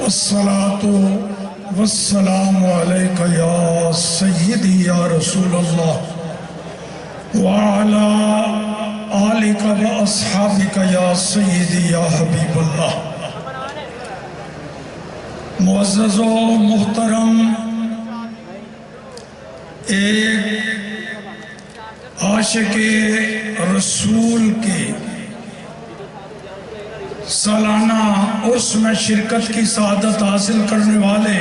الصلاۃ والسلام علیک یا سیدی یا رسول اللہ وعلی آلک و اصحابک یا سیدی یا حبیب اللہ۔ معزز و محترم، ایک عاشق رسول کے سالانہ عرس میں شرکت کی سعادت حاصل کرنے والے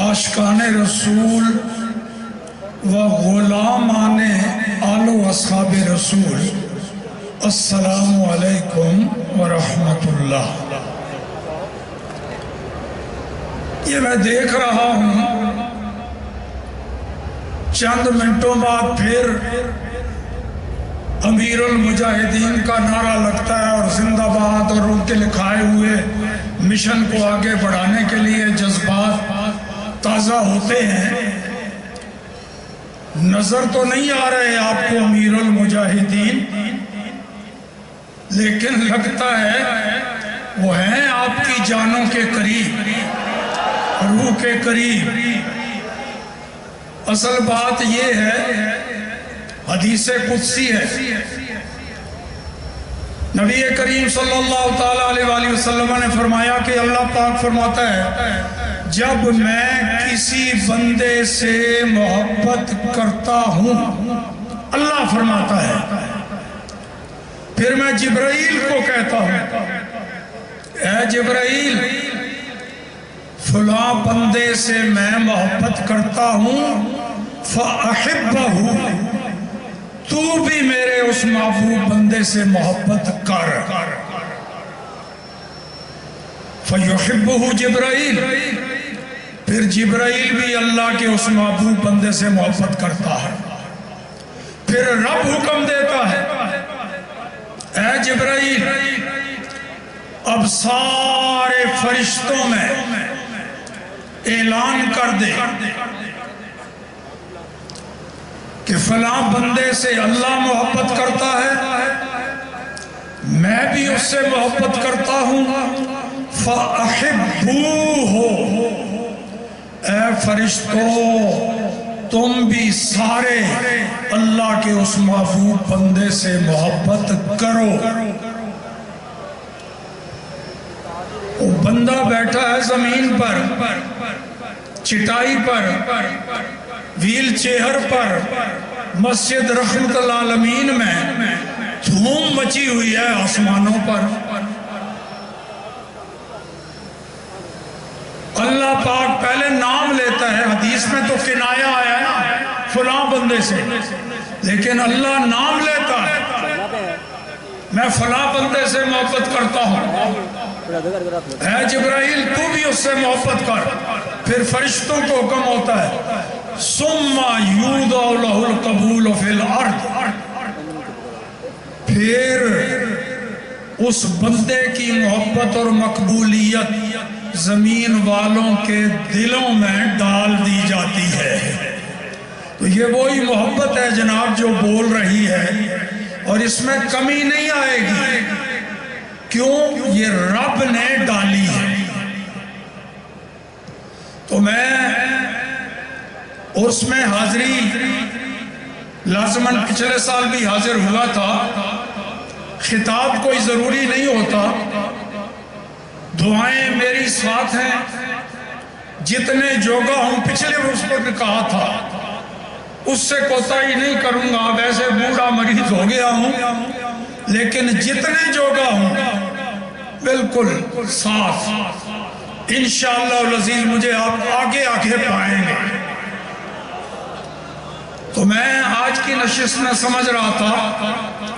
عاشقان رسول و غلامان آل و اصحاب رسول، السلام علیکم ورحمۃ اللہ۔ یہ میں دیکھ رہا ہوں چند منٹوں بعد پھر امیر المجاہدین کا نعرہ لگتا ہے اور زندہ باد اور ان کے لکھائے ہوئے مشن کو آگے بڑھانے کے لیے جذبات تازہ ہوتے ہیں۔ نظر تو نہیں آ رہے آپ کو امیر المجاہدین، لیکن لگتا ہے وہ ہیں آپ کی جانوں کے قریب، روح کے قریب۔ اصل بات یہ ہے، حدیث قدسی ہے، نبی کریم صلی اللہ تعالیٰ علیہ وآلہ وسلم نے فرمایا کہ اللہ پاک فرماتا ہے جب میں کسی بندے سے محبت کرتا ہوں، اللہ فرماتا ہے، پھر میں جبرائیل کو کہتا ہوں اے جبرائیل فلاں بندے سے میں محبت کرتا ہوں فَأَحِبَّهُ، تو بھی میرے اس محبوب بندے سے محبت کر۔ فَيُحِبُّهُ جبرائیل، پھر جبرائیل بھی اللہ کے اس محبوب بندے سے محبت کرتا ہے۔ پھر رب حکم دیتا ہے اے جبرائیل اب سارے فرشتوں میں اعلان کر دے کہ فلاں بندے سے اللہ محبت کرتا ہے، میں بھی اس سے محبت کرتا ہوں، فَأَحِبُّوهُ، اے فرشتوں تم بھی سارے اللہ کے اس محبوب بندے سے محبت کرو۔ وہ بندہ بیٹھا ہے زمین پر، چٹائی پر، ویل چیئر پر، مسجد رحمت العالمین میں دھوم مچی ہوئی ہے آسمانوں پر۔ اللہ پاک پہلے نام لیتا ہے، حدیث میں تو کنایا آیا ہے نا فلاں بندے سے، لیکن اللہ نام لیتا ہے میں فلاں بندے سے محبت کرتا ہوں، اے جبرائیل تو بھی اس سے محبت کر۔ پھر فرشتوں کو حکم ہوتا ہے ثُمَّ يُوضَعُ لَهُ الْقَبُولُ فِي الْأَرْضِ، پھر اس بندے کی محبت اور مقبولیت زمین والوں کے دلوں میں ڈال دی جاتی ہے۔ تو یہ وہی محبت ہے جناب جو بول رہی ہے، اور اس میں کمی نہیں آئے گی، کیوں؟ یہ رب نے ڈالی ہے۔ تو میں عرس میں حاضری لازماً پچھلے سال بھی حاضر ہوا تھا، خطاب کوئی ضروری نہیں ہوتا، دعائیں میری ساتھ ہیں، جتنے جوگا ہوں پچھلے عرس پر بھی کہا تھا اس سے کوتاہی نہیں کروں گا، ویسے بوڑھا مریض ہو گیا ہوں، لیکن جتنے جوگا ہوں بالکل صاف، انشاءاللہ العزیز مجھے آپ آگے آگے پائیں گے۔ تو میں آج کی نشست میں سمجھ رہا تھا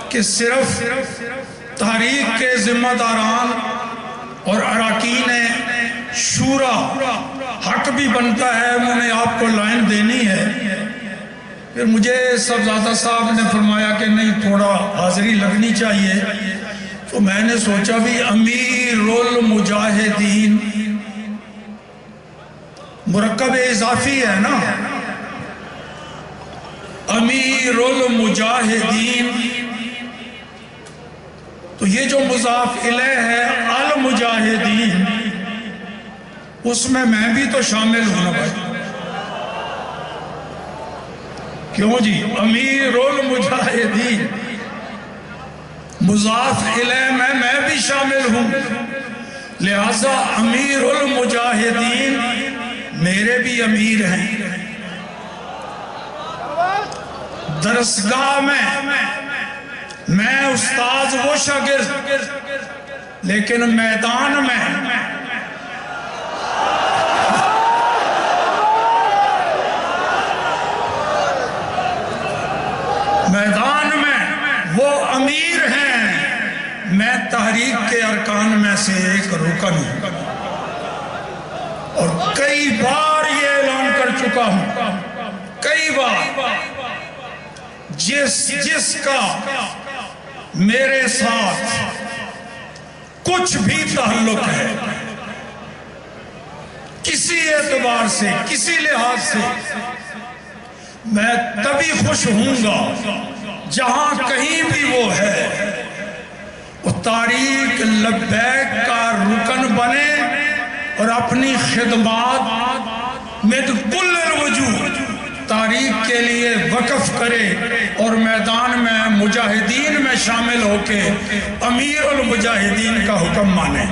کہ صرف تحریک کے ذمہ داران اور اراکین شورا حق بھی بنتا ہے، انہوں نے آپ کو لائن دینی ہے۔ پھر مجھے صاحبزادہ صاحب نے فرمایا کہ نہیں تھوڑا حاضری لگنی چاہیے، تو میں نے سوچا بھی امیر المجاہدین مرکب اضافی ہے نا، امیر المجاہدین تو یہ جو مضاف الیہ ہے المجاہدین، اس میں بھی تو شامل ہوں نا بھائی، کیوں جی؟ امیر المجاہدین، مضاف الیہ میں بھی شامل ہوں، لہذا امیر المجاہدین میرے بھی امیر ہیں۔ درسگاہ میں استاذ وہ شاگرد، لیکن میدان میں وہ امیر ہیں، میں تحریک کے ارکان میں سے ایک رکن ہوں، اور کئی بار یہ اعلان کر چکا ہوں، کئی بار، جس کا میرے ساتھ کچھ بھی تعلق ہے، کسی اعتبار سے، کسی لحاظ سے، میں تبھی خوش ہوں گا جہاں کہیں بھی وہ ہے، وہ تحریک لبیک کا رکن بنے اور اپنی خدمات میں کل الوجوہ تحریک کے لیے وقف کرے، اور میدان میں مجاہدین میں شامل ہو کے امیر المجاہدین کا حکم مانے۔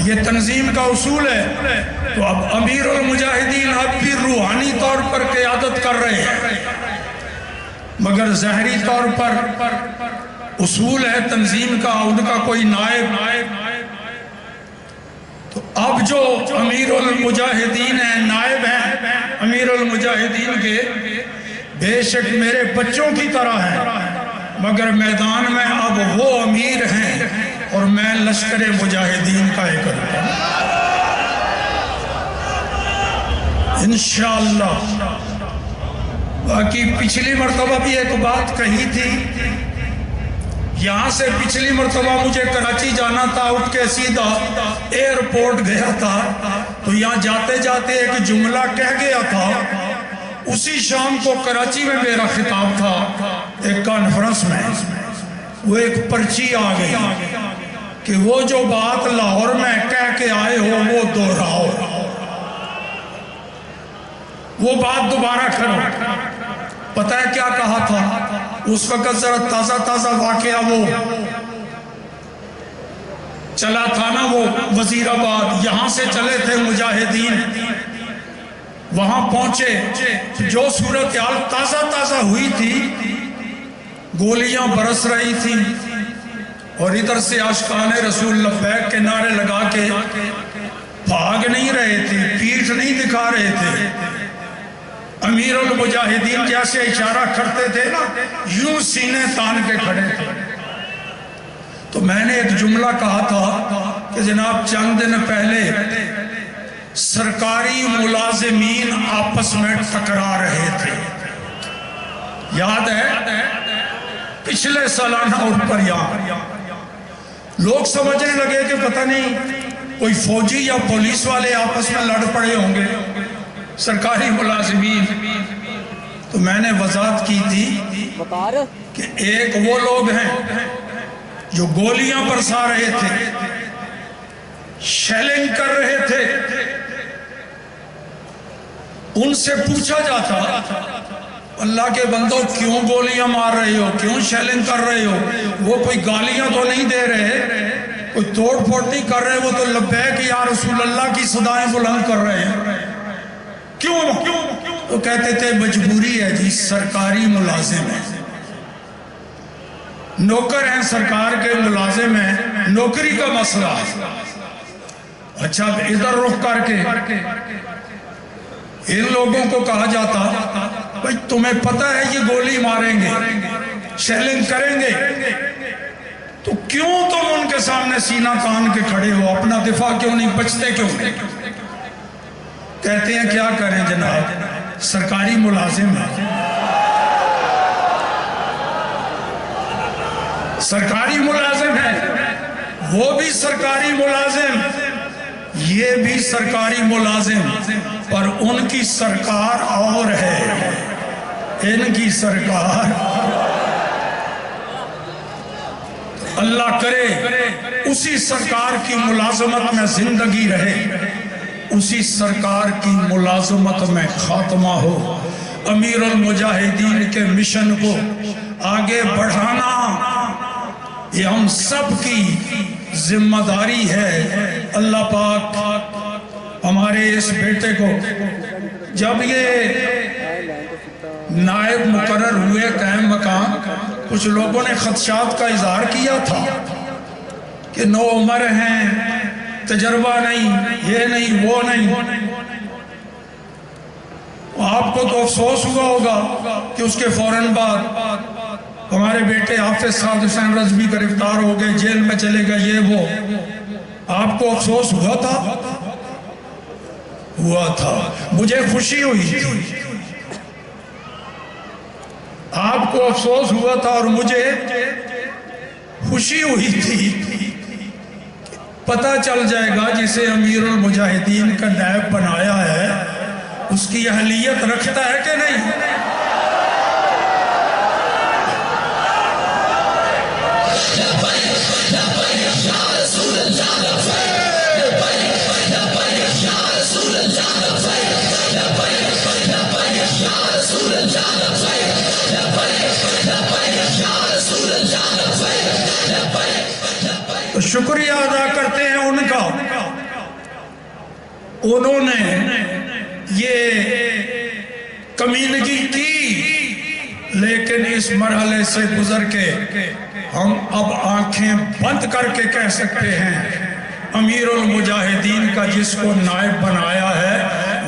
یہ تنظیم کا اصول ہے۔ تو اب امیر المجاہدین اب بھی روحانی طور پر قیادت کر رہے ہیں، مگر ظاہری طور پر اصول ہے تنظیم کا، ان کا کوئی نائب۔ تو اب جو امیر المجاہدین ہیں، نائب ہیں امیر المجاہدین کے، بے شک میرے بچوں کی طرح ہیں، مگر میدان میں اب وہ امیر ہیں اور میں لشکر مجاہدین کا ایک رکن ہوں۔ انشاءاللہ۔ باقی پچھلی مرتبہ بھی ایک بات کہی تھی، یہاں سے پچھلی مرتبہ مجھے کراچی جانا تھا، اٹھ کے سیدھا ایئرپورٹ گیا تھا، تو یہاں جاتے جاتے ایک جملہ کہہ گیا تھا، اسی شام کو کراچی میں میرا خطاب تھا ایک کانفرنس میں، وہ ایک پرچی آ گئی کہ وہ جو بات لاہور میں کہہ کے آئے ہو وہ دہراؤ، وہ بات دوبارہ کرو۔ پتہ ہے کیا کہا تھا اس وقت؟ ذرا تازہ واقعہ وہ چلا تھا نا، وہ وزیر آباد، یہاں سے چلے تھے مجاہدین، وہاں پہنچے، جو صورتحال تازہ ہوئی تھی، گولیاں برس رہی تھیں، اور ادھر سے عاشقان رسول لبیک کے نعرے لگا کے بھاگ نہیں رہے تھے، پیٹھ نہیں دکھا رہے تھے، امیر المجاہدین جیسے اشارہ کرتے تھے نا، یوں سینے تان کے کھڑے تھے۔ تو میں نے ایک جملہ کہا تھا کہ جناب چند دن پہلے سرکاری ملازمین آپس میں ٹکرا رہے تھے، یاد ہے؟ پچھلے سالانہ اوپر یہاں لوگ سمجھنے لگے کہ پتہ نہیں کوئی فوجی یا پولیس والے آپس میں لڑ پڑے ہوں گے، سرکاری ملازمین۔ تو میں نے وضاحت کی تھی کہ ایک وہ لوگ ہیں جو گولیاں برسا رہے تھے، شیلنگ کر رہے تھے، ان سے پوچھا جاتا اللہ کے بندوں کیوں گولیاں مار رہے ہو، کیوں شیلنگ کر رہے ہو؟ وہ کوئی گالیاں تو نہیں دے رہے، کوئی توڑ پھوڑ نہیں کر رہے، وہ تو لبیک یا رسول اللہ کی صدائیں بلند کر رہے ہیں، کیوں؟ تو کہتے تھے مجبوری ہے جی، سرکاری ملازم ہیں، نوکر ہیں، سرکار کے ملازم ہیں، نوکری کا مسئلہ ہے۔ اچھا ادھر رخ کر کے ان لوگوں کو کہا جاتا بھائی تمہیں پتہ ہے یہ گولی ماریں گے، شیلنگ کریں گے، تو کیوں تم ان کے سامنے سینہ تان کے کھڑے ہو، اپنا دفاع کیوں نہیں، بچتے کیوں نہیں؟ کہتے ہیں کیا کریں جناب، سرکاری ملازم ہیں، سرکاری ملازم ہیں، وہ بھی سرکاری ملازم، یہ بھی سرکاری ملازم، پر ان کی سرکار اور ہے، ان کی سرکار۔ اللہ کرے اسی سرکار کی ملازمت میں زندگی رہے، اسی سرکار کی ملازمت میں خاتمہ ہو۔ امیر المجاہدین کے مشن کو آگے بڑھانا یہ ہم سب کی ذمہ داری ہے۔ اللہ پاک ہمارے اس بیٹے کو جب یہ نائب مقرر ہوئے قائم مقام، کچھ لوگوں نے خدشات کا اظہار کیا تھا کہ نو عمر ہیں، تجربہ نہیں، یہ نہیں وہ نہیں۔ آپ کو تو افسوس ہوا ہوگا کہ اس کے فوراً بعد ہمارے بیٹے حافظ سعد حسین رضوی گرفتار ہو گئے، جیل میں چلے گئے، یہ وہ۔ آپ کو افسوس ہوا تھا؟ مجھے خوشی ہوئی تھی۔ آپ کو افسوس ہوا تھا اور مجھے خوشی ہوئی تھی۔ پتہ چل جائے گا جسے امیر المجاہدین کا نائب بنایا ہے اس کی اہلیت رکھتا ہے کہ نہیں۔ تو شکریہ ادا کرتے ہیں ان کا، انہوں نے یہ کمینگی کی، لیکن اس مرحلے سے گزر کے ہم اب آنکھیں بند کر کے کہہ سکتے ہیں امیر المجاہدین کا جس کو نائب بنایا ہے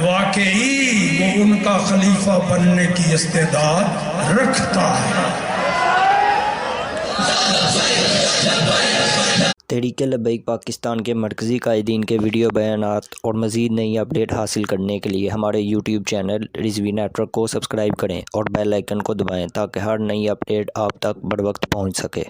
واقعی وہ ان کا خلیفہ بننے کی استعداد رکھتا ہے۔ تحریک لبیک پاکستان کے مرکزی قائدین کے ویڈیو بیانات اور مزید نئی اپڈیٹ حاصل کرنے کے لیے ہمارے YouTube channel Rizvi network کو سبسکرائب کریں اور بیل آئیکن کو دبائیں تاکہ ہر نئی اپڈیٹ آپ تک بروقت پہنچ سکے۔